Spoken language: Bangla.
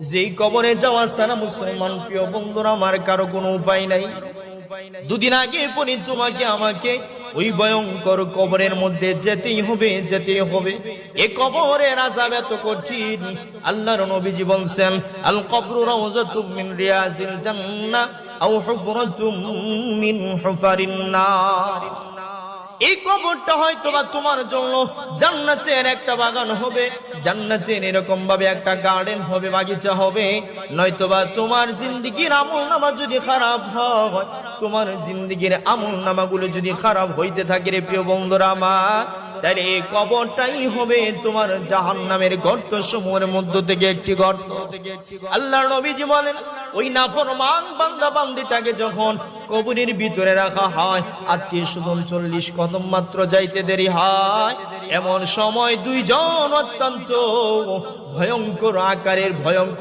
যেই কবরে যাওয়া ছাড়া মুসলমান প্রিয় বন্ধুরা আমার কারো কোনো উপায় নাই। দুদিন আগে পরে তোমাকে আমাকে ওই ভয়ঙ্কর কবরের মধ্যে যেতেই হবে। এই কবরের আযাব এত কঠিন, আল্লাহর নবীজি বলছেন, আল কবরু রাউযাতুম মিন রিয়াজিল জান্নাহ আও হুফরাতুম মিন হুফারিন নার। এই কবরটা হয়তোবা তোমার জন্য জান্নাতের একটা বাগান হবে, জান্নাতের এরকম ভাবে একটা গার্ডেন হবে, বাগিচা হবে। নয়তোবা তোমার জিন্দেগীর আমলনামা যদি খারাপ হয়, তোমার জিন্দেগীর আমলনামাগুলো যদি খারাপ হইতে থাকে রে প্রিয় বন্ধুরা আমার, তাহলে এই কবরটাই হবে তোমার জাহান্নামের গর্ত সমূহের মধ্য থেকে একটি গর্ত। আল্লাহর নবীজি বলেন, ওই নাফরমান বান্দা বান্দিটাকে যখন কবরের ভিতরে রাখা হয়, আত্মীয় স্বজন 40 কদম মাত্র যাইতে দেরি হয়, এমন সময় দুইজন অত্যন্ত ভয়ঙ্কর আকারের ভয়ঙ্কর